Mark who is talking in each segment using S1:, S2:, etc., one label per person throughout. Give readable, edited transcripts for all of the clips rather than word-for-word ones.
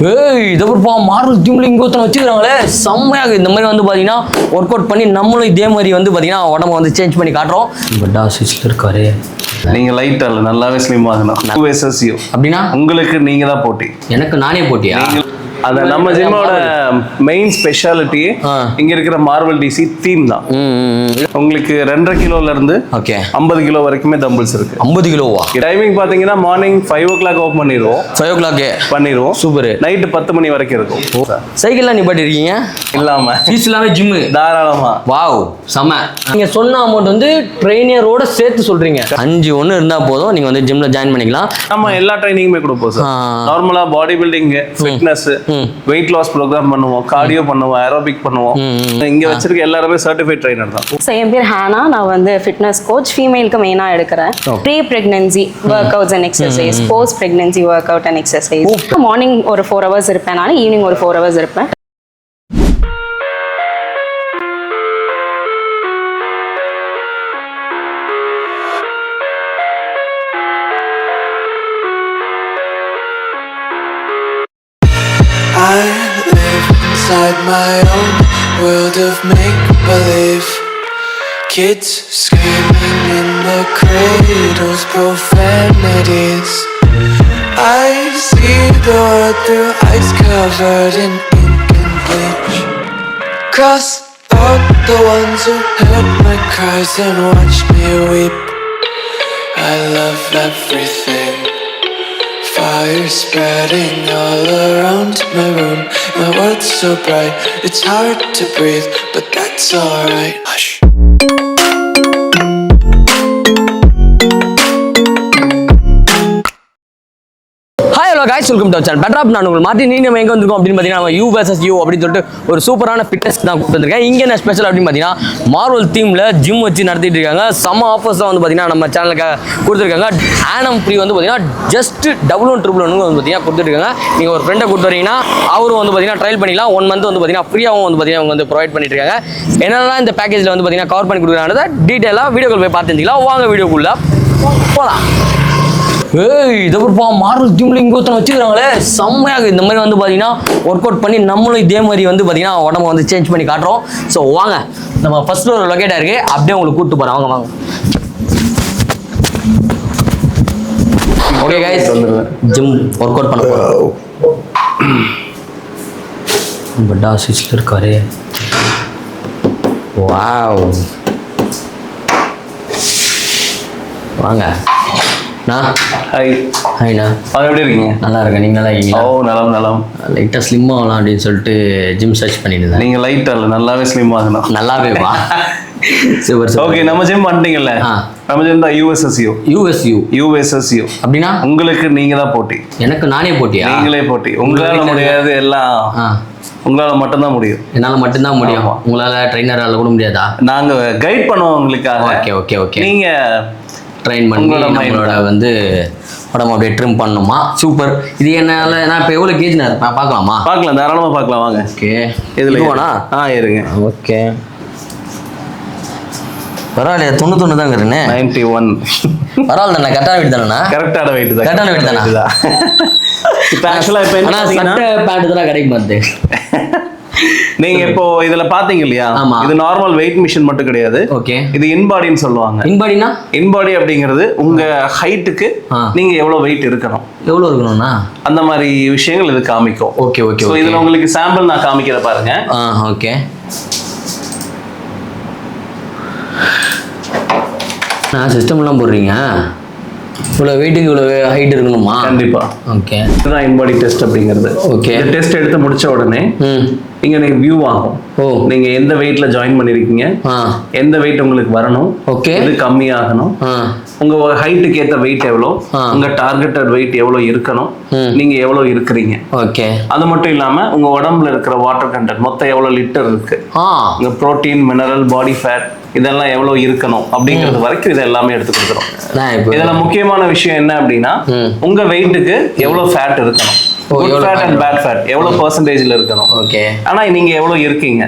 S1: ஏய் இதப்பா மார்வல் டீம்ல இங்கே ஒருத்தனை வச்சுக்கிறாங்களே செம்மையாக. இந்த மாதிரி வந்து பார்த்தீங்கன்னா ஒர்க் அவுட் பண்ணி நம்மளும் இதே மாதிரி வந்து பார்த்தீங்கன்னா உடம்பு வந்து சேஞ்ச் பண்ணி காட்டுறோம். பட்டா சுவிட்சில் இருக்காரு.
S2: நீங்க லைட் அல்ல, நல்லாவே ஸ்லிம் ஆகணும்.
S1: அப்படின்னா
S2: உங்களுக்கு நீங்க தான் போட்டி.
S1: எனக்கு நானே போட்டியா?
S2: அத நம்ம ஜிம்மோட மெயின் ஸ்பெஷாலிட்டி இங்க இருக்கிற மார்வல் டிசி தீம் தான். உங்களுக்கு 2.5 கிலோல இருந்து 50 கிலோ வரைக்குமே டம்பிள்ஸ் இருக்கு.
S1: 50 கிலோவா?
S2: டைமிங் பாத்தீங்கன்னா மார்னிங் 5 o'clock ஓபன் பண்ணிடுவோம்.
S1: 5 o'clock
S2: பண்ணிடுவோம்.
S1: சூப்பர்.
S2: நைட்டு 10 மணி வரைக்கும் இருக்கும்.
S1: சைக்கிள்லாம் நிப்பாட்டி இருக்கீங்க?
S2: இல்லாம
S1: ஃபீஸ் இல்லாம ஜிம் தாராளமா. வாவ் செம. நீங்க சொன்ன அமௌண்ட் வந்து ட்ரெயினரோட சேர்த்து சொல்றீங்க. 5 ஒன்று இருந்தா போதும், நீங்க வந்து ஜிம்ல ஜாயின் பண்ணிக்கலாம்.
S2: நம்ம எல்லா ட்ரைனிங்குமே கொடுப்போம் சார். நார்மலா body building, fitness, weight loss programme பண்ணுவோம், கார்டியோ பண்ணுவோம், ஏரோபிக் பண்ணுவோம். இங்க வச்சிருக்க எல்லாருமே சர்டிஃபைட் ட்ரைனர் தான்.
S3: என் பேர் ஹானா. நான் வந்து ஃபிட்னஸ் கோச். ஃபீமேலுக்கு மெயினா எடுக்கிறேன். Pre pregnancy workouts and exercise, post pregnancy workout and exercise. Morning ஒரு 4 hours இருப்பேன், நான் ஈவினிங் ஒரு 4 hours இருப்பேன்.
S4: I live inside my own world of make-believe. Kids screaming in the cradles, profanities. I see the world through ice covered in ink and bleach. Cross out the ones who heard my cries and watched me weep. I love everything. Fire spreading all around my room. My world's so bright, it's hard to breathe, but that's alright. Hush.
S1: guys, welcome to our channel. Better up நான் உங்களுக்கு Martin. நீங்க எங்க வந்திருக்கோம் அப்படின்னு பார்த்தீங்கன்னா நம்ம you vs you அப்படின்னு சொல்லிட்டு ஒரு சூப்பரான ஃபிட்னஸ் தான் கூப்பிட்டு வந்திருக்கேன். இங்கே என்ன ஸ்பெஷல் அப்படின்னு பார்த்தீங்கன்னா மார்வல் தீமில் ஜிம் வச்சு நடத்திட்டு இருக்காங்க. செம்ம ஆஃபர்ஸ் தான் வந்து பார்த்தீங்கன்னா நம்ம சேனலுக்காக கொடுத்துருக்காங்க. ஆனம் ஃப்ரீ வந்து பார்த்தீங்கன்னா ஜஸ்ட் 1111 வந்து பார்த்தீங்கன்னா கொடுத்துருக்காங்க. நீங்கள் ஒரு ஃப்ரெண்டை கூப்பிட்டு வரீங்கன்னா அவரும் வந்து பார்த்தீங்கன்னா ட்ரையல் பண்ணிக்கலாம். 1 month வந்து பார்த்தீங்கன்னா ஃப்ரீயாகவும் வந்து பார்த்தீங்கன்னா அவங்க வந்து ப்ரொவைட் பண்ணிட்டு இருக்காங்க. என்னெல்லாம் இந்த பேக்கேஜில் வந்து பார்த்தீங்கன்னா கவர் பண்ணி கொடுக்குறாங்க டீட்டெயிலாக வீடியோக்குள்ள போய் பார்த்துக்கலாம். வாங்க வீடியோக்குள்ள போகலாம். ஏய் இதப்பா மார்வல் டீம்ல இங்கே ஒருத்தனை வச்சுக்கிறாங்களே செம்மையாக. இந்த மாதிரி வந்து பார்த்தீங்கன்னா ஒர்க் அவுட் பண்ணி நம்மளும் இதே மாதிரி வந்து பார்த்தீங்கன்னா உடம்பு வந்து சேஞ்ச் பண்ணி காட்டுறோம். ஸோ வாங்க, நம்ம ஃபர்ஸ்ட் ஒரு லொக்கேட்டாக இருக்கு, அப்படியே உங்களுக்கு கூப்பிட்டு போகிறேன். வாங்க வாங்க. Okay guys, gym workout பண்ண போகிறோம். பட்டா சுவிட்சில் இருக்காரு. வாவ் வாங்க.
S2: ஹாய்ண்ணா, எப்படி இருக்கீங்க?
S1: நல்லா இருக்கேன். நீங்க நல்லா இருக்கீங்களா?
S2: ஓ நலம் நலம்.
S1: லைட்டாக ஸ்லிம் ஆகலாம் அப்படின்னு சொல்லிட்டு ஜிம் சர்ச் பண்ணிட்டு இருந்தேன்.
S2: நீங்க லைட் அல்ல, நல்லாவே ஸ்லிம் ஆகணும்.
S1: நல்லாவே வா. சூப்பர்.
S2: ஓகே, நம்ம ஜிம் வந்துட்டீங்கல்ல. நம்ம ஜிம் தான் யூஎஸ்எஸ்யூ. யூஎஸ்எஸ்யூ அப்படின்னா உங்களுக்கு நீங்க தான் போட்டி.
S1: எனக்கு நானே போட்டியா?
S2: நீங்களே போட்டி. உங்களால முடியாது, எல்லாம் உங்களால மட்டும்தான் முடியும்.
S1: என்னால மட்டும்தான் முடியும். உங்களால ட்ரைனரால கூட முடியாதா?
S2: நாங்க கைட் பண்ணுவோம் உங்களுக்காக.
S1: Okay okay okay.
S2: நீங்க
S1: ட்ரெயின் பண்ணி நம்மளோட வந்து உடம்பு அப்படியே ட்ரிம் பண்ணணுமா? சூப்பர். இது என்னால நான் இப்போ எவ்வளோ கேஜ் நான் பார்க்கலாமா?
S2: பார்க்கலாம், தாராளமாக பார்க்கலாம். வாங்க.
S1: ஓகே,
S2: இதில் வேணா? இருங்க.
S1: ஓகே பரவாயில்லையா? 91 தான் இருக்கிறேன்னு.
S2: 91
S1: பரவாயில்ல தானே? கரெக்டான வெயிட் தானே?
S2: கரெக்டான வெயிட் தான்.
S1: கரெக்டான வெயிட் தானே?
S2: இப்போ ஆக்சுவலாக இப்போ என்ன
S1: சட்டை பேண்ட் தான் கிடைக்கும் பார்த்து.
S2: நீங்க இப்போ இதுல பாத்தீங்க இல்லையா, இது நார்மல் வெயிட் மிஷின் மட்டும் கிடையாது.
S1: ஓகே,
S2: இது இன்பாடின்னு சொல்லுவாங்க.
S1: இன்பாடினா? இன்பாடி
S2: அப்படிங்கிறது உங்க ஹைட்டுக்கு நீங்க எவ்வளவு வெயிட் இருக்கணும்,
S1: எவ்வளவு இருக்கணும்னா அந்த
S2: மாதிரி விஷயங்கள் இது காமிக்கும்.
S1: Okay okay.
S2: சோ இதுல உங்களுக்கு சாம்பிள் நான் காமிக்கிறேன் பாருங்க.
S1: ஓகே. நான் சிஸ்டம்லாம் போடுறீங்க. இவ்வளோ வெயிட்டுக்கு இவ்வளோ ஹைட் இருக்கணுமா?
S2: கண்டிப்பா.
S1: ஓகே,
S2: இதுதான் இன்பாடி டெஸ்ட் அப்படிங்கிறது.
S1: ஓகே,
S2: இந்த டெஸ்ட் எடுத்து முடிச்ச உடனே இங்க நீங்க வியூ ஆகும். நீங்க எந்த வெயிட்ல ஜாயின் பண்ணிருக்கீங்க, எந்த வெயிட் உங்களுக்கு வரணும், ஓகே, இது கம்மியாகணும், உங்க ஹைட்டுக்கு ஏத்த வெயிட் எவ்வளோ, உங்க டார்கெட்டட் வெயிட் எவ்வளோ இருக்கணும், நீங்க எவ்வளோ இருக்கிறீங்க. ஓகே, அது மட்டும் இல்லாம உங்க உடம்புல இருக்கிற வாட்டர் கண்டென்ட் மொத்தம் எவ்வளவு லிட்டர் இருக்கு, உங்க புரோட்டீன், மினரல், பாடி ஃபேட் இதெல்லாம் எவ்வளவு இருக்கணும் அப்படிங்கிறது வரைக்கும் இதை எல்லாமே எடுத்து கொடுக்குறோம். இதுல முக்கியமான விஷயம் என்ன அப்படின்னா உங்க வெயிட்டுக்கு எவ்வளவு ஃபேட் இருக்கணும், good fat and bad fat எவ்வளவு பெர்சன்டேஜ்ல இருக்கணும். ஓகே, ஆனா நீங்க எவ்வளவு இருக்கீங்க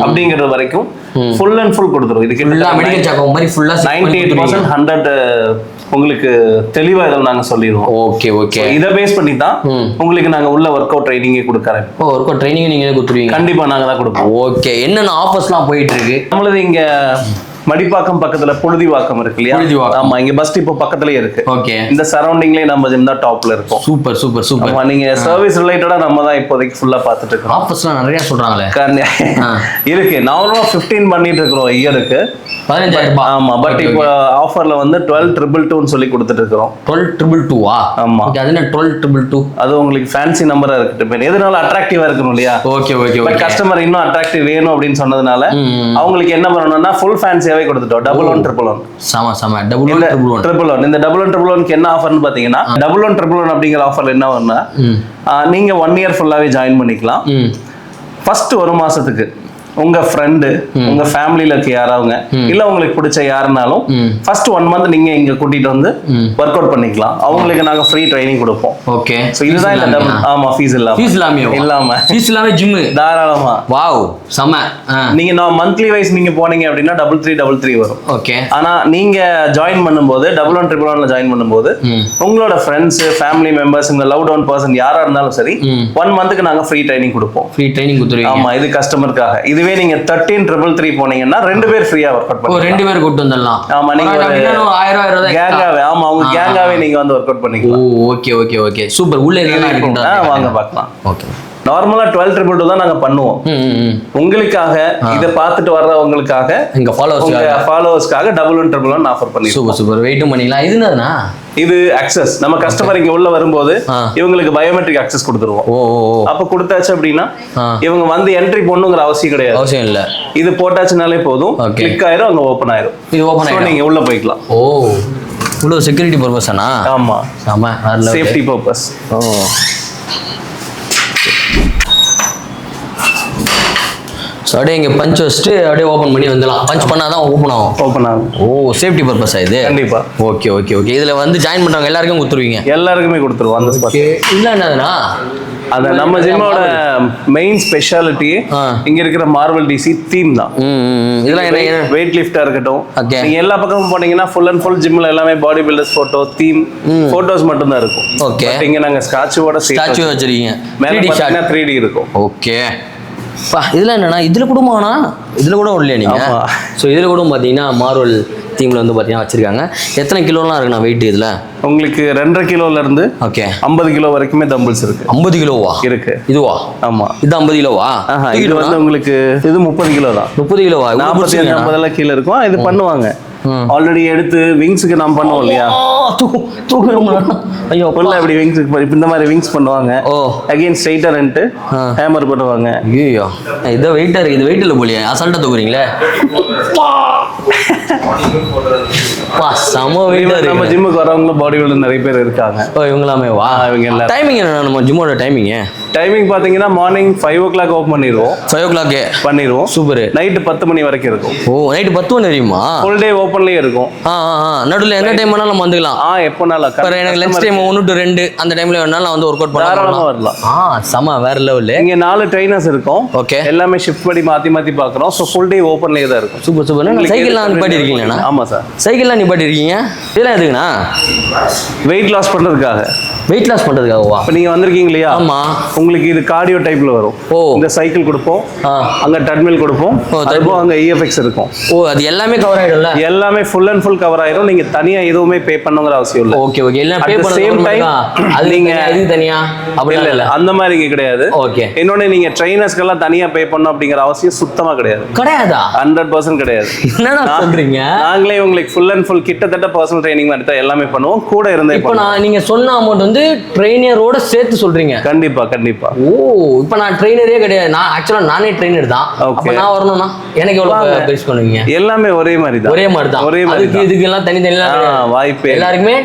S2: அப்படிங்கறது வரைக்கும் ஃபுல் அண்ட் ஃபுல் கொடுத்துரும். இதுக்கு மெடிக்கல் செக்அப் மாதிரி ஃபுல்லா 98% 100 உங்களுக்கு தெளிவா இதில் நாங்க சொல்லிடுவோம்.
S1: Okay okay.
S2: இதை பேஸ் பண்ணி தான் உங்களுக்கு நாங்க உள்ள ஒர்க் அவுட் ட்ரைனிங்கே கொடுக்குறேன்.
S1: ஒர்க் அவுட் ட்ரைனிங் நீங்க கொடுத்துருவீங்க?
S2: கண்டிப்பா நாங்க தான் கொடுப்போம்.
S1: ஓகே. என்னென்ன ஆஃபர்ஸ்லாம் போயிட்டு இருக்கு?
S2: நம்மளது இங்க மடிப்பாக்கம் பக்கத்துல புழுதிவாக்கம் இருக்கு இல்லையா? ஆமா, இங்க பஸ் இப்போ பக்கத்துலயே இருக்கு.
S1: ஓகே.
S2: இந்த சரௌண்டிங்லயே நம்ம ஜிம் தான் டாப்ல இருக்கோம்.
S1: Super super super.
S2: ஆமா, நீங்க சர்வீஸ் ரிலேட்டடா நம்ம தான் இப்போதைக்கு ஃபுல்லா பார்த்துட்டு இருக்கோம்.
S1: ஆஃபர்ஸ்லாம் நிறைய சொல்றாங்களே.
S2: இருக்கு. நார்மலா 15 பண்ணிட்டு இருக்கிறோம் இயருக்கு.
S1: 15,000.
S2: ஆமா, பட் இப்போ ஆஃபர்ல வந்து 12,222 சொல்லி கொடுத்துட்டு இருக்கோம்.
S1: 12,222
S2: ஆமா.
S1: அது என்ன 12,222? அது
S2: உங்களுக்கு ஃபேன்சி நம்பரா இருக்கட்டும், எதனால அட்ராக்டிவா இருக்கணும் இல்லையா?
S1: Okay okay.
S2: பட் கஸ்டமர் இன்னும் அட்ராக்டிவ் வேணும் அப்படின்னு சொன்னதுனால அவங்களுக்கு என்ன பண்ணணும்னா ஃபுல் ஃபேன்சியாவே கொடுத்துட்டோம். 11,111.
S1: சம சம 11,111.
S2: இந்த 11,111க்கு என்ன ஆஃபர்னு பாத்தீங்கன்னா 11,111 அப்படிங்கிற ஆஃபர்ல என்ன வரும்னா நீங்க 1 இயர் ஃபுல்லாவே ஜாயின் பண்ணிக்கலாம். ஃபர்ஸ்ட் 1 மாசத்துக்கு உங்க ஃப்ரெண்டு, உங்க ஃபேமிலில இருக்க யாராவது இல்ல உங்களுக்கு பிடிச்ச யாருனாலும் ஃபர்ஸ்ட் 1 மந்த் நீங்க இங்க கூட்டிட்டு வந்து ஒர்க் அவுட் பண்ணிக்கலாம். அவங்களுக்கு நாங்க ஃப்ரீ ட்ரைனிங் கொடுப்போம்.
S1: ஓகே.
S2: சோ இதுதான் இந்த ஆமா, ஃபீஸ் இல்லாம
S1: ஜிம்
S2: தாராளமா.
S1: வாவ் செம.
S2: நீங்க மந்த்லி வைஸ் நீங்க போனீங்க அப்படின்னா 3333 வரும்.
S1: ஓகே.
S2: ஆனா நீங்க ஜாயின் பண்ணும்போது 11,111ல ஜாயின் பண்ணும்போது உங்களோட ஃப்ரெண்ட்ஸ், ஃபேமிலி மெம்பர்ஸ், உங்க லவ் டவுன் பர்சன் யாரா இருந்தாலும் சரி 1 மந்த்க்கு நாங்க ஃப்ரீ ட்ரைனிங் கொடுப்போம்.
S1: ஃப்ரீ ட்ரைனிங் கொடுத்துருவீங்க? ஆமா,
S2: இது கஸ்டமருக்காக. இதுவே நீங்க 13,333 போனீங்கன்னா 2 பேர் ஃப்ரீயா ஒர்க் அவுட் பண்ணலாம்.
S1: 2 பேர் கூட்டி வந்துடலாம்.
S2: ஆமா, நீங்க
S1: 1000
S2: கேங்காவே. ஆமா, உங்க கேங்காவே நீங்க வந்து ஒர்க் அவுட் பண்ணிக்கலாம்.
S1: Okay okay okay. சூப்பர். உள்ள இருக்கு.
S2: வாங்க பார்க்கலாம்.
S1: ஓகே.
S2: நார்மலா 12,222 தான் நாங்க பண்ணுவோம். உங்களுக்காக இத பார்த்துட்டு வர்றவங்களுக்காக,
S1: எங்க
S2: ஃபாலோவர்ஸ்க்காக 11,111 ஆஃபர் பண்ணி.
S1: Super super. வெயிட்டும் பண்ணிக்கலாம். இது என்னதுனா
S2: இது அக்சஸ். நம்ம கஸ்டமர் இங்க உள்ள வரும்போது இவங்களுக்கு பயோமெட்ரிக் அக்சஸ் கொடுத்துருவோம். அப்ப கொடுத்தாச்சு அப்படின்னா இவங்க வந்து என்ட்ரி போடணுங்கிற அவசியம் கிடையாது.
S1: அவசியம் இல்ல.
S2: இது போட்டாச்சுனாலே போதும், கிளிக் ஆயிரும், அங்க ஓபன் ஆயிரும்.
S1: இது ஓபன் ஆயிரும்,
S2: நீங்க உள்ள போய்க்கலாம்.
S1: உள்ள செக்யூரிட்டி பர்பஸானா?
S2: ஆமா,
S1: ஆமா,
S2: சேஃப்டி பர்பஸ்.
S1: ஸோ அப்படியே இங்கே பஞ்ச் வச்சுட்டு அப்படியே ஓப்பன் பண்ணி வந்துடலாம். பஞ்ச் பண்ணாதான் ஓப்பன் ஆகும். சேஃப்டி பர்பஸா இது?
S2: கண்டிப்பா.
S1: Okay okay okay. இதுல வந்து ஜாயின் பண்றவங்க எல்லாருக்கும் கொடுத்துருவீங்க?
S2: எல்லாருக்குமே கொடுத்துருவோம் அந்த ஸ்பாட்.
S1: இல்ல என்னதுன்னா
S2: அது நம்ம ஜிம்மோட மெயின் ஸ்பெஷாலிட்டி இங்க இருக்கிற மார்வல் டிசி தீம் தான்.
S1: இதெல்லாம் என்ன
S2: வெயிட் லிஃப்டா இருக்கட்டும், நீங்க எல்லா பக்கமும் போனீங்கன்னா ஃபுல் அண்ட் ஃபுல் ஜிம்ல எல்லாமே body builders photo, theme photos மட்டும் தான் இருக்கும்.
S1: ஓகே.
S2: இங்க நாங்க ஸ்டாச்சுவோட
S1: வச்சிருக்கீங்க.
S2: மேல பார்த்தீங்கன்னா 3D இருக்கும்.
S1: ஓகே. இதெல்லாம் என்னன்னா இதுல கூடமாண்ணா, இதுல கூட இல்லையா நீங்க? ஸோ இதுல கூட பாத்தீங்கன்னா மார்வல் தீம்ல வந்து பாத்தீங்கன்னா வச்சிருக்காங்க. எத்தனை கிலோலாம் இருக்குண்ணா வெயிட் இதுல?
S2: உங்களுக்கு 2.5 கிலோல இருந்து 50 கிலோ வரைக்குமே டம்பிள்ஸ் இருக்கு. 50
S1: கிலோவா
S2: இருக்கு?
S1: இதுவா? ஆமா, இது 50 கிலோவா?
S2: இது வந்து உங்களுக்கு இது 30 கிலோ தான். 30
S1: கிலோவா?
S2: 45-50 கீழே இருக்கும். இது பண்ணுவாங்க ஆல்ரெடி எடுத்து விங்ஸ்க்கு நாம் பண்ணுவோம் இல்லையா? ஐயோ, ஃபுல்லா இப்படி விங்ஸ்க்கு இந்த மாதிரி விங்ஸ் பண்ணுவாங்க. அகைன் ஸ்ட்ரைட்டர் அண்ட் ஹேமர் பண்ணுவாங்க.
S1: ஐயோ, இது வெயிட்டா இருக்கு. இது வெயிட் இல்ல போலியே, அசால்ட்டா தூக்குறீங்களே. செம வெயிட்டா இருக்கு.
S2: நம்ம ஜிம்முக்கு வரவங்க பாடி பில்டர் நிறைய பேர் இருக்காங்க.
S1: இவங்களாமே வா? இவங்க எல்லாம். டைமிங் என்ன நம்ம ஜிம்மோட டைமிங்
S2: பாத்தீங்கன்னா மார்னிங் 5 o'clock ஓபன் பண்ணிடுவோம்.
S1: 5 o'clock
S2: பண்ணிடுவோம்.
S1: சூப்பர்.
S2: நைட்டு 10 மணி வரைக்கும் இருக்கும்.
S1: நைட்டு 10 மணி வரைக்குமா?
S2: ஃபுல் டே ஓபன்லயே இருக்கும்.
S1: நடுவில் எந்த டைம் வேணாலும் நம்ம வந்துக்கலாம்.
S2: எப்போனாலும்.
S1: எனக்கு லஞ்ச் டைம் 1 to 2 அந்த டைம்ல வேணாலும் நான் வந்து ஒர்க் அவுட்
S2: தாராளமா வரலாம்.
S1: செம வேற லெவல்.
S2: இங்க 4 ட்ரைனர்ஸ் இருக்கும்.
S1: ஓகே.
S2: எல்லாமே ஷிஃப்ட் படி மாத்தி பார்க்குறோம். ஸோ ஃபுல் டே ஓப்பன்லேயே தான் இருக்கும்.
S1: Super super. சைக்கிள்லாம் நிப்பாட்டி இருக்கீங்களா?
S2: ஆமா சார்,
S1: சைக்கிள்லாம் நிப்பாட்டி இருக்கீங்க. இதெல்லாம் எதுக்குண்ணா?
S2: வெயிட் லாஸ் பண்றதுக்காக.
S1: வெயிட் லாஸ் பண்றதுக்காகவா?
S2: இப்போ நீங்க வந்திருக்கீங்க இல்லையா?
S1: ஆமா.
S2: உங்களுக்கு இது கார்டியோ டைப்ல வரும். இந்த சைக்கிள் கொடுப்போம், அங்க ட்ரெட்மில் கொடுப்போம், அதுவும் அங்க EFX இருக்கும்.
S1: அது எல்லாமே கவர் ஆயிடும்ல?
S2: எல்லாமே ஃபுல் அண்ட் ஃபுல் கவர் ஆயிடும். நீங்க தனியா எதுவுமே பே பண்ணணுங்கிற அவசியம் இல்லை.
S1: Okay okay. எல்லாம் பே பண்ண சேம் டைம் அது நீங்க இது தனியா அப்படி இல்ல
S2: அந்த மாதிரி இங்க கிடையாது.
S1: ஓகே.
S2: இன்னொன்னு நீங்க ட்ரைனர்ஸ்க்கெல்லாம் தனியா பே பண்ணணும் அப்படிங்கிற அவசியம் சுத்தமா கிடையாது.
S1: கிடையாதா?
S2: 100% கிடையாது.
S1: என்னடா சொல்றீங்க?
S2: நாங்களே உங்களுக்கு ஃபுல் அண்ட் ஃபுல் கிட்டத்தட்ட பர்சனல் ட்ரைனிங் மாதிரி தான் எல்லாமே பண்ணுவோம். கூட இருந்தே
S1: இப்போ நீங்க சொன்ன அமௌண்ட் வந்து ட்ரெயினரோட சேர்த்து சொல்றீங்க?
S2: கண்டிப்பா கண்டிப்பா.
S1: இப்போ நான் ட்ரெயினரே கிடையாது. நான் ஆக்சுவலா நானே ட்ரெயினர் தான். அப்ப நான் வரணும்னா எனக்கு எவ்வளவு பேஸ் பண்ணுவீங்க?
S2: எல்லாமே ஒரே மாதிரி தான்.
S1: ஒரே மாதிரி தான். இதுக்கு எல்லாம் தனித்தனியா வாய்ப்பு. எல்லாருக்குமே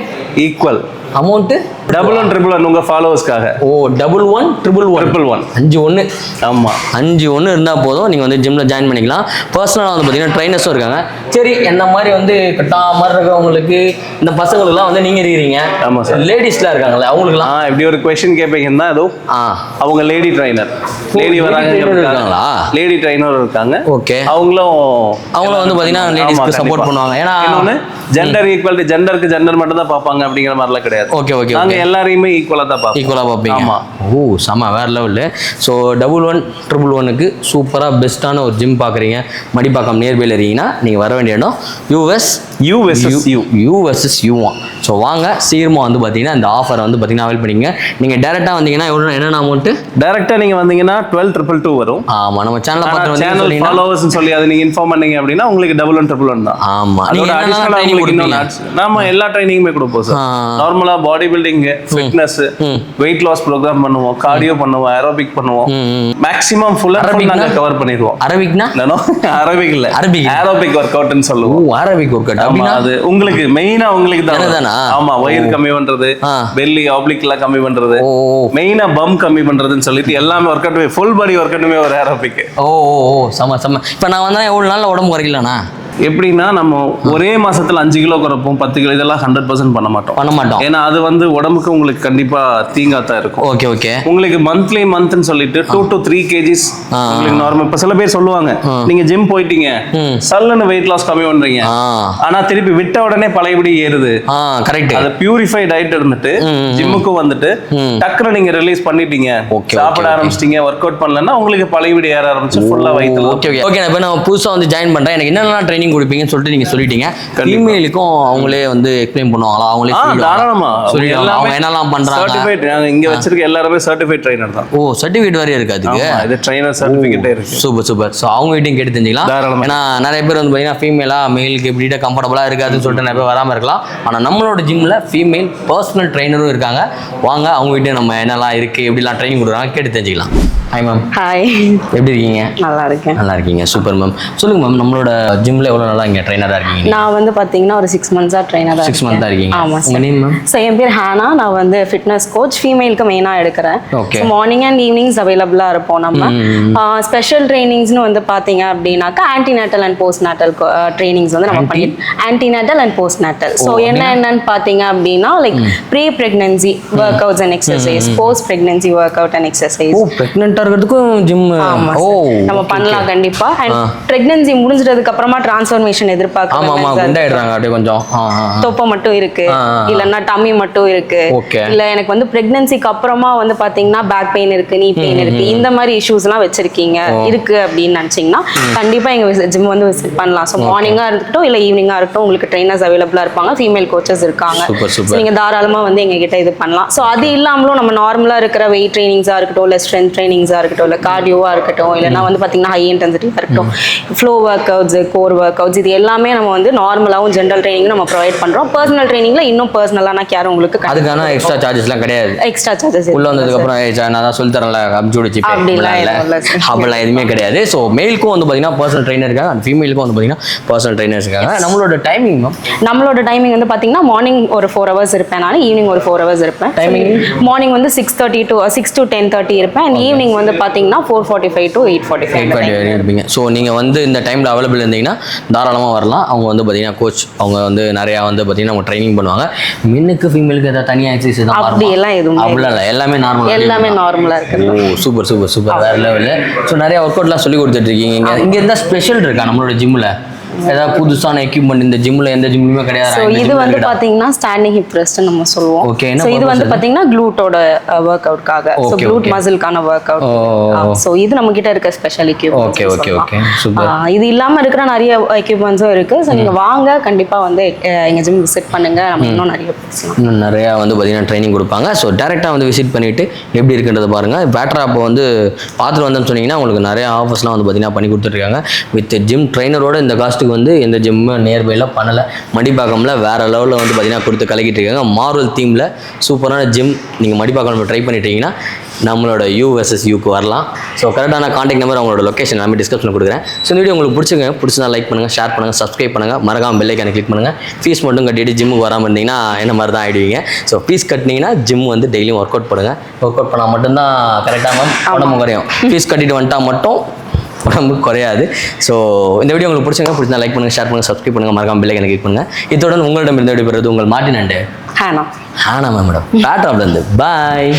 S2: ஈக்குவல்
S1: அமௌண்ட்
S2: 11 111 உங்க ஃபாலோவர்ஸ்க்காக.
S1: ஓ 11 111 ஆமா 51 இருந்தா போதும் நீங்க வந்து ஜிம்ல ஜாயின் பண்ணிக்கலாம். பர்சனலா வந்து பாத்தீங்கன்னா ட்ரைனர்ஸும் இருக்காங்க. சரி என்ன மாதிரி வந்து கட்டா மாதிரி இருக்கிறவங்களுக்கு இந்த பசங்களுக்குலாம் வந்து நீங்க இருக்கிறீங்க.
S2: ஆமா சார்.
S1: லேடிஸ்லாம் இருக்காங்கல்ல அவங்களுக்குலாம்
S2: இப்படி ஒரு क्वेश्चन கேட்பீங்கன்னா அதோ அவங்க லேடி ட்ரைனர் லேடி வராங்க இருக்காங்களா? லேடி ட்ரைனர் இருக்காங்க. ஓகே. அவங்களும் வந்து பாத்தீங்கன்னா லேடிஸ்க்கு சப்போர்ட் பண்ணுவாங்க. ஏன்னா இன்னொன்னு ஜெண்டர் ஈக்குவாலிட்டி, ஜெண்டருக்கு ஜெண்டர் மட்டும் தான் பார்ப்பாங்க அப்படிங்கிற மாதிரிலாம் கிடையாது. Okay okay. நாங்க எல்லாரையுமே ஈக்குவலா தான் பார்ப்போம். ஈக்குவலா பார்ப்பீங்க. ஆமா. ஓ செம வேற லெவல். ஸோ 11 111க்கு சூப்பரா பெஸ்ட்டான ஒரு ஜிம் பார்க்குறீங்க மடிப்பாக்கம் நியர்பைல இருக்கீங்கன்னா நீங்க வர வேண்டிய இடம் யூ வெர்சஸ் யூ. ஸோ வாங்க சீக்கிரமா வந்து பார்த்தீங்கன்னா இந்த ஆஃபரை வந்து பார்த்தீங்கன்னா அவைல் பண்ணிங்க. நீங்கள் டேரெக்டாக வந்தீங்கன்னா எவ்வளோ என்னென்ன அமௌண்ட்டு? டேரெக்டாக நீங்கள் வந்தீங்கன்னா 12,222 வரும். ஆமாம் நம்ம சேனலை பார்த்து சேனல் ஃபாலோவர்ஸ் சொல்லி அதை நீங்கள் இன்ஃபார்ம் பண்ணீங்க அப்படின்னா உங்களுக்கு 11,111 தான். ஆமாம். நாம எல்லா ட்ரைனிங்குமே கொடுப்போம் சார். நார்மலாக body building, fitness, weight loss programme பண்ணுவோம், கார்டியோ பண்ணுவோம், ஏரோபிக் பண்ணுவோம். மேக்ஸிமம் ஃபுல் நாங்கள் கவர் பண்ணிடுவோம். அரபிக்னா அரபிக் இல்லை, ஏரோபிக் ஒர்க் அவுட்னு சொல்லுவோம். அரபிக் ஒர்க் அவுட் அப்படின்னா அது உங்களுக்கு மெயினா உங்களுக்கு தான். ஆமா, வயிறு கம்மி பண்றது, பெல்லி ஆப்ளிக்லாம் கம்மி பண்றது, மெயினா பம் கம்மி பண்றதுன்னு சொல்லிட்டு எல்லாமே ஒர்க் அவுட், ஃபுல் பாடி ஒர்க் அவுட்டுமே ஒரு ஏரோபிக். ஓ சம சம. இப்போ நான் வந்தா எவ்வளவு நாள்ல உடம்பு குறைக்கலாம்னா? எப்படின்னா நம்ம ஒரே மாசத்துல 5 கிலோ குறைப்போம், 10 கிலோ, இதெல்லாம் 100% பண்ண மாட்டோம். ஏன்னா அது வந்து உடம்புக்கு உங்களுக்கு கண்டிப்பா தீங்காத்தான் இருக்கும். Okay okay. உங்களுக்கு மந்த்னு சொல்லிட்டு 2 to 3 kgs உங்களுக்கு நார்மல். இப்ப சில பேர் சொல்லுவாங்க நீங்க ஜிம் போயிட்டீங்க சல்லுன்னு வெயிட் லாஸ் கம்மி பண்றீங்க, ஆனா திருப்பி விட்ட உடனே பழையபடி ஏறுது. கரெக்ட். அது பியூரிஃபை டயட் இருந்துட்டு ஜிம்முக்கு வந்துட்டு டக்குனு நீங்க ரிலீஸ் பண்ணிட்டீங்க, சாப்பிட ஆரம்பிச்சிட்டீங்க, ஒர்க் அவுட் பண்ணலன்னா உங்களுக்கு பழையபடி ஏற ஆரம்பிச்சு ஃபுல்லா வயித்துல. Okay okay. நான் புதுசா வந்து ஜாயின் பண்றேன், எனக்கு என்னென்ன ட்ரைனிங் கொடுப்பீங்கன்னு சொல்லிட்டு நீங்க சொல்லிட்டீங்க. ஃபீமேலுக்கும் அவங்களே வந்து எக்ஸ்பிளைன் பண்ணுவாங்களா? அவங்களே தாராளமா அவங்க என்னெல்லாம் பண்றாங்க? சர்டிஃபைட் நாங்க இங்க வச்சிருக்க எல்லாரும் சர்டிஃபைட் ட்ரைனர் தான். ஓ சர்டிஃபிகேட் வேற இருக்கு அதுக்கு? இது ட்ரைனர் சர்டிஃபிகேட்டே இருக்கு. Super super. சோ அவங்க கிட்டயும் கேட்டு தெரிஞ்சுக்கலாம். ஏன்னா நிறைய பேர் வந்து பாத்தீங்கன்னா ஃபீமேலா மேலுக்கு எப்படிடா கம்ஃபர்டபுளா இருக்காதுன்னு சொல்லிட்டு நிறைய பேர் வராம இருக்கலாம். ஆனா நம்மளோட ஜிம்ல ஃபீமேல் பர்சனல் ட்ரைனரும் இருக்காங்க. வாங்க அவங்க கிட்ட நம்ம என்னெல்லாம் இருக்கு, எப்படிலாம் ட்ரைனிங் கொடுக்குறாங்க கேட்டு தெரிஞ்சுக்கலாம். Hi ma'am. ஹாய், எப்படி இருக்கீங்க? நல்லா இருக்கேன். நல்லா இருக்கீங்க, சூப்பர் மேம். சொல்லுங்க மேம், நம்மளோட ஜிம்ல எவ்வளவு நாளா இங்க ட்ரைனரா இருக்கீங்க? நான் வந்து பாத்தீங்கன்னா ஒரு 6 months ட்ரைனரா. 6 months இருக்கீங்க. ஆமா. உங்க நேம் மேம்? சோ என் பேர் ஹானா. நான் வந்து ஃபிட்னஸ் கோச், ஃபீமேலுக்கு மெயினா எடுக்கிறேன். ஓகே. மார்னிங் அண்ட் ஈவினிங்ஸ் அவைலபிளா இருப்போம் நம்ம. ஸ்பெஷல் ட்ரைனிங்ஸ்னு வந்து பாத்தீங்க அப்படின்னாக்கா antenatal and postnatal trainings வந்து நம்ம பண்ணி antenatal and postnatal. So என்னன்னு பாத்தீங்க அப்படின்னா like pre pregnancy workouts and exercise, post pregnancy workout and exercise. பிரெக்னன்ட்டா இருக்கிறதுக்கும் ஜிம் நம்ம பண்ணலாம் கண்டிப்பா. அண்ட் பிரெக்னன்சி முடிஞ்சதுக்கு அப்புறமா டிரான்ஸ்ஃபர்மேஷன் எதிர்பார்க்கறாங்க. ஆமா குண்டாயிடுறாங்க அப்படியே கொஞ்சம். தொப்பை மட்டும் இருக்கு, இல்லன்னா டம்மி மட்டும் இருக்கு, இல்ல எனக்கு வந்து பிரெக்னன்சிக்கு அப்புறமா வந்து பாத்தீங்கன்னா பேக் பெயின் இருக்கு, நீ பெயின் இருக்கு, இந்த மாதிரி இஷ்யூஸ்லாம் வச்சிருக்கீங்க இருக்கு அப்படின்னு நினைச்சீங்கன்னா கண்டிப்பா எங்க ஜிம் வந்து விசிட் பண்ணலாம். ஸோ மார்னிங்கா இருக்கட்டும் இல்ல ஈவினிங்கா இருக்கட்டும் உங்களுக்கு ட்ரைனர்ஸ் அவைலபிளா இருப்பாங்க, ஃபீமேல் கோச்சஸ் இருக்காங்க. நீங்க தாராளமா வந்து எங்க கிட்ட இது பண்ணலாம். ஸோ அது இல்லாமலும் நம்ம நார்மலா இருக்கிற வெயிட் ட்ரைனிங்ஸா இருக்கட்டும், இல்ல ஸ்ட்ரென்த் ட்ரைனிங்ஸா இருக்கட்டும், இல்ல கார்டியோவா இருக்கட்டும், இல்லைன்னா வந்து பாத்தீங்கன்னா ஹை இன்டென்சிட்டியா இருக்கட்டும், flow work outs, core work outs, இது எல்லாமே நம்ம வந்து நார்மலாவும் ஜெனரல் ட்ரைனிங் நம்ம ப்ரொவைட் பண்றோம். பர்சனல் ட்ரைனிங்ல இன்னும் பர்சனலான கேர் உங்களுக்கு. அதுக்கான எக்ஸ்ட்ரா சார்ஜஸ்லாம் கிடையாது. எக்ஸ்ட்ரா சார்ஜஸ் உள்ள வந்ததுக்கு அப்புறம் நான் தான் சொல்லி தரேன்ல அப்ஜூடிச்சி அப்படிலாம் எதுவுமே கிடையாது. ஸோ மேலுக்கும் வந்து பாத்தீங்கன்னா பர்சனல் ட்ரைனர் இருக்காங்க, அண்ட் ஃபீமேலுக்கும் வந்து பாத்தீங்கன்னா பர்சனல் ட்ரைனர்ஸ் இருக்காங்க. நம்மளோட டைமிங் வந்து பாத்தீங்கன்னா மார்னிங் ஒரு 4 hours இருப்பேன், நான் ஈவினிங் ஒரு 4 hours இருப்பேன். டைமிங் மார்னிங் வந்து 6 to 10:30 இருப்பேன், அண்ட் ஈவினிங் வந்து பாத்தீங்கன்னா 4:45 to 8:45 இருப்பீங்க. ஸோ நீங்க வந்து இந்த டைம்ல அவைலபிள் இருந்தீங்கன்னா தாராளமா வரலாம். அவங்க வந்து பாத்தீங்கன்னா கோச், அவங்க வந்து நிறைய வந்து பாத்தீங்கன்னா அவங்க ட்ரைனிங் பண்ணுவாங்க. மென்னுக்கு ஃபீமேலுக்கு ஏதாவது தனியா எக்ஸசைஸ் தான் அப்படி எல்லாம் எதுவும் அவ்வளோ இல்லை, எல்லாமே நார்மலா இருக்கு. ஓ சூப்பர் சூப்பர் சூப்பர், வேற லெவல். ஸோ நிறைய ஒர்க் அவுட்லாம் சொல்லி கொடுத்துட்டு இருக்கீங்க. இங்க இருந்தா ஸ்பெஷல் இருக்கா நம்மளோட ஜிம்ல? ஏதாவது புதுசான எக்யூப்மெண்ட் இந்த ஜிம்ல எந்த ஜிம்லயுமே கிடையாது. இது வந்து பாத்தீங்கன்னா ஸ்டாண்டிங் ஹிப் ரெஸ்ட் நம்ம சொல்லுவோம். ஓகே. சோ இது வந்து பாத்தீங்கன்னா க்ளூட்டோட வொர்க் அவுட்காக, சோ க்ளூட் மசில்கான வொர்க் அவுட். சோ இது நம்ம கிட்ட இருக்க special equipment. Okay okay okay super. இது இல்லாம இருக்கிற நிறைய எக்யூப்மெண்ட்ஸும் இருக்கு. சோ நீங்க வாங்க, கண்டிப்பா வந்து எங்க ஜிம் விசிட் பண்ணுங்க, நம்ம இன்னும் நிறைய பேசலாம். இன்னும் நிறைய வந்து பாத்தீங்கன்னா ட்ரைனிங் கொடுப்பாங்க. சோ டைரக்டா வந்து விசிட் பண்ணிட்டு எப்படி இருக்குன்றத பாருங்க. பேட்டரா அப்போ வந்து பார்த்துட்டு வந்தோம்னு சொன்னீங்கன்னா உங்களுக்கு நிறைய ஆஃபர்ஸ்லாம் வந்து பாத்தீங்கன்னா பண்ணி கொடுத்துருக்காங்க. வித் ஜிம் ட்ரைனரோட இந்த காஸ்ட்
S1: பக்கத்துக்கு வந்து எந்த ஜிம்மும் நியர்பையில் பண்ணலை. மடிப்பாக்கம்ல வேறு லெவலில் வந்து பார்த்தீங்கன்னா கொடுத்து கலக்கிட்டு இருக்காங்க. மார்வல் தீமில் சூப்பரான ஜிம். நீங்கள் மடிப்பாக்கம் ட்ரை பண்ணிட்டீங்கன்னா நம்மளோட யூ வெர்சஸ் யூக்கு வரலாம். ஸோ கரெக்டான காண்டாக்ட் நம்பர் அவங்களோட லொக்கேஷன் எல்லாமே டிஸ்கிரிப்ஷனில் கொடுக்குறேன். ஸோ இந்த வீடியோ உங்களுக்கு பிடிச்சா லைக் பண்ணுங்கள், ஷேர் பண்ணுங்கள், சப்ஸ்கிரைப் பண்ணுங்கள், மறக்காம பெல் ஐக்கானை கிளிக் பண்ணுங்கள். ஃபீஸ் மட்டும் கட்டிட்டு ஜிம்முக்கு வராமல் இருந்தீங்கன்னா என்ன மாதிரி தான் ஆகிடுவீங்க. ஸோ ஃபீஸ் கட்டினீங்கன்னா ஜிம் வந்து டெய்லியும் ஒர்க் அவுட் பண்ணுங்கள். ஒர்க் அவுட் பண்ணால் மட்டும்தான் கரெக்டாக மேம் உடம்பு குறையும். ஃபீஸ் கட்டிட்டு வந்துட்டா மட்டும் உடம்பு குறையாது. ஸோ இந்த வீடியோ உங்களுக்கு பிடிச்சா லைக் பண்ணுங்கள், ஷேர் பண்ணுங்கள், சப்ஸ்கிரைப் பண்ணுங்கள், மறக்காம பெல் ஐக்கானை கிளிக் பண்ணுங்கள். இத்துடன் உங்களிடம் இருந்து விடைபெறுவது உங்கள் மார்ட்டின் அண்ட்
S3: ஹானா
S1: மேடம் பேட்ராப்லேருந்து. பாய்.